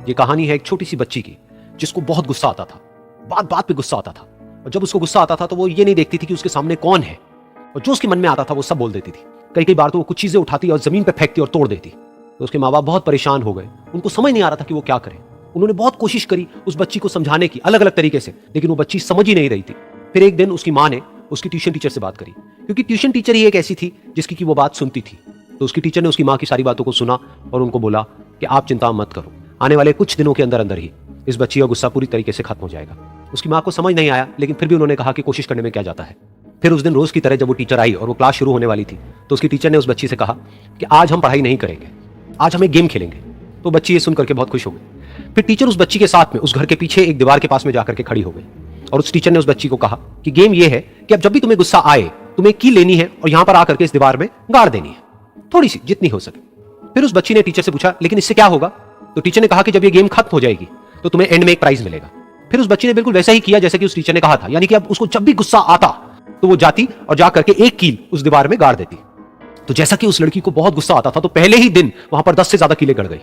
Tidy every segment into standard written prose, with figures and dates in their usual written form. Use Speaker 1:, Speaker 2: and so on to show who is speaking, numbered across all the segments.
Speaker 1: ये कहानी है एक छोटी सी बच्ची की जिसको बहुत गुस्सा आता था, बात बात पे गुस्सा आता था। और जब उसको गुस्सा आता था तो वो ये नहीं देखती थी कि उसके सामने कौन है, और जो उसके मन में आता था वो सब बोल देती थी। कई कई बार तो वो कुछ चीजें उठाती और जमीन पे फेंकती और तोड़ देती। तो उसके माँ बाप बहुत परेशान हो गए, उनको समझ नहीं आ रहा था कि वो क्या करें। उन्होंने बहुत कोशिश करी उस बच्ची को समझाने की अलग अलग तरीके से, लेकिन वो बच्ची समझ ही नहीं रही थी। फिर एक दिन उसकी माँ ने उसकी ट्यूशन टीचर से बात करी, क्योंकि ट्यूशन टीचर ही एक ऐसी थी जिसकी की वो बात सुनती थी। तो उसकी टीचर ने उसकी माँ की सारी बातों को सुना और उनको बोला कि आप चिंता मत करो, आने वाले कुछ दिनों के अंदर अंदर ही इस बच्ची का गुस्सा पूरी तरीके से खत्म हो जाएगा। उसकी माँ को समझ नहीं आया, लेकिन फिर भी उन्होंने कहा कि कोशिश करने में क्या जाता है। फिर उस दिन रोज की तरह जब वो टीचर आई और वो क्लास शुरू होने वाली थी, तो उसकी टीचर ने उस बच्ची से कहा कि आज हम पढ़ाई नहीं करेंगे, आज हम एक गेम खेलेंगे। तो बच्ची ये सुनकर के बहुत खुश हो गई। फिर टीचर उस बच्ची के साथ में उस घर के पीछे एक दीवार के पास में जाकर के खड़ी हो गई और उस टीचर ने उस बच्ची को कहा कि गेम ये है कि अब जब भी तुम्हें गुस्सा आए, तुम्हें की लेनी है और यहां पर आकर के इस दीवार में गाड़ देनी है, थोड़ी सी, जितनी हो सके। फिर उस बच्ची ने टीचर से पूछा, लेकिन इससे क्या होगा? तो टीचर ने कहा कि जब ये गेम खत्म हो जाएगी तो तुम्हें एंड में एक प्राइज मिलेगा। फिर उस बच्ची ने बिल्कुल वैसा ही किया जैसे कि उस टीचर ने कहा था, यानी कि अब उसको जब भी गुस्सा आता तो वो जाती और जाकर के एक कील उस दीवार में गाड़ देती। तो जैसा कि उस लड़की को बहुत गुस्सा आता था, तो पहले ही दिन वहां पर 10 से ज्यादा कीलें गड़ गई।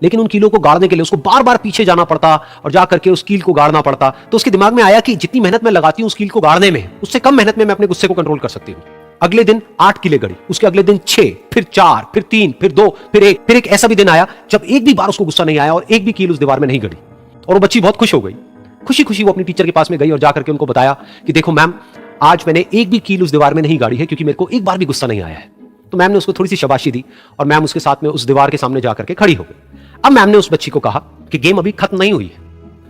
Speaker 1: लेकिन उन कीलों को गाड़ने के लिए उसको बार बार पीछे जाना पड़ता और जाकर के उस कील को गाड़ना पड़ता। तो उसके दिमाग में आया कि जितनी मेहनत मैं लगाती हूं उस कील को गाड़ने में, उससे कम मेहनत में मैं अपने गुस्से को कंट्रोल कर सकती हूं। अगले दिन 8 कीलें गड़ी, उसके अगले दिन 6, फिर 4, फिर 3, फिर 2, फिर 1। फिर एक ऐसा भी दिन आया जब एक भी बार उसको गुस्सा नहीं आया और एक भी कील उस दीवार में नहीं गड़ी। और वो बच्ची बहुत खुश हो गई। खुशी खुशी वो अपनी टीचर के पास में गई और जाकर के उनको बताया कि देखो मैम, आज मैंने एक भी कील उस दीवार में नहीं गाड़ी है, क्योंकि मेरे को एक बार भी गुस्सा नहीं आया है। तो मैम ने उसको थोड़ी सी शाबाशी दी और मैम उसके साथ में उस दीवार के सामने जाकर के खड़ी हो गई। अब मैम ने उस बच्ची को कहा कि गेम अभी खत्म नहीं हुई है,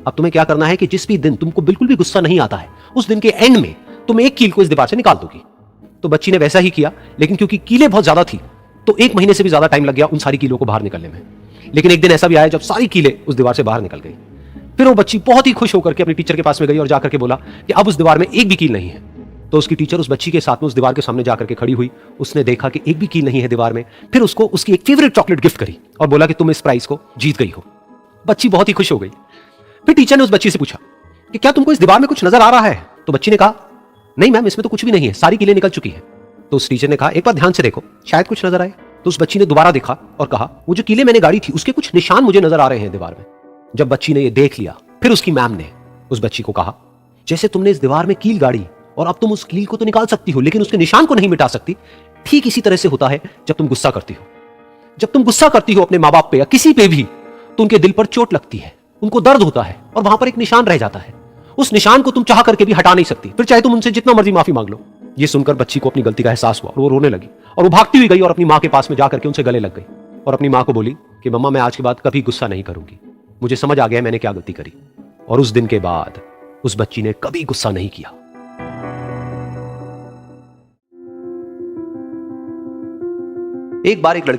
Speaker 1: अब तुम्हें क्या करना है कि जिस भी दिन तुमको बिल्कुल भी गुस्सा नहीं आता है, उस दिन के एंड में तुम एक कील को इस दीवार से निकाल दोगी। तो बच्ची ने वैसा ही किया, लेकिन क्योंकि कीलें बहुत ज्यादा थी तो 1 महीने से भी ज्यादा टाइम लग गया उन सारी कीलों को बाहर निकलने में। लेकिन एक दिन ऐसा भी आया जब सारी कीलें उस दीवार से बाहर निकल गई। फिर वो बच्ची बहुत ही खुश होकर के अपनी टीचर के पास में गई और जाकर के बोला कि अब उस दीवार में एक भी कील नहीं है। तो उसकी टीचर उस बच्ची के साथ में उस दीवार के सामने जाकर के खड़ी हुई। उसने देखा कि एक भी कील नहीं है दीवार में। फिर उसको उसकी एक फेवरेट चॉकलेट गिफ्ट करी और बोला कि तुम इस प्राइज को जीत गई हो। बच्ची बहुत ही खुश हो गई। फिर टीचर ने उस बच्ची से पूछा कि क्या तुमको इस दीवार में कुछ नजर आ रहा है? तो बच्ची ने कहा, नहीं मैम, इसमें तो कुछ भी नहीं है, सारी कीलें निकल चुकी है। तो उस टीचर ने कहा, एक बार ध्यान से देखो, शायद कुछ नजर आए। तो उस बच्ची ने दोबारा देखा और कहा, वो जो कीलें मैंने गाड़ी थी उसके कुछ निशान मुझे नजर आ रहे हैं दीवार में। जब बच्ची ने ये देख लिया, फिर उसकी मैम ने उस बच्ची को कहा, जैसे तुमने इस दीवार में कील गाड़ी और अब तुम उस कील को तो निकाल सकती हो, लेकिन उसके निशान को नहीं मिटा सकती, ठीक इसी तरह से होता है जब तुम गुस्सा करती हो। जब तुम गुस्सा करती हो अपने माँ बाप पे या किसी पे भी, तो उनके दिल पर चोट लगती है, उनको दर्द होता है और वहां पर एक निशान रह जाता है। उस निशान को तुम चाह करके भी हटा नहीं सकती, फिर चाहे तुम उनसे जितना मर्जी माफी मांग लो। ये सुनकर बच्ची को अपनी गलती का एहसास हुआ और वो रोने लगी और वो भागती हुई गई और अपनी माँ के पास में जाकर के उनसे गले लग गई और अपनी माँ को बोली कि मम्मा, मैं आज के बाद कभी गुस्सा नहीं करूंगी, मुझे समझ आ गया मैंने क्या गलती करी। और उस दिन के बाद उस बच्ची ने कभी गुस्सा नहीं किया। एक बार एक लड़की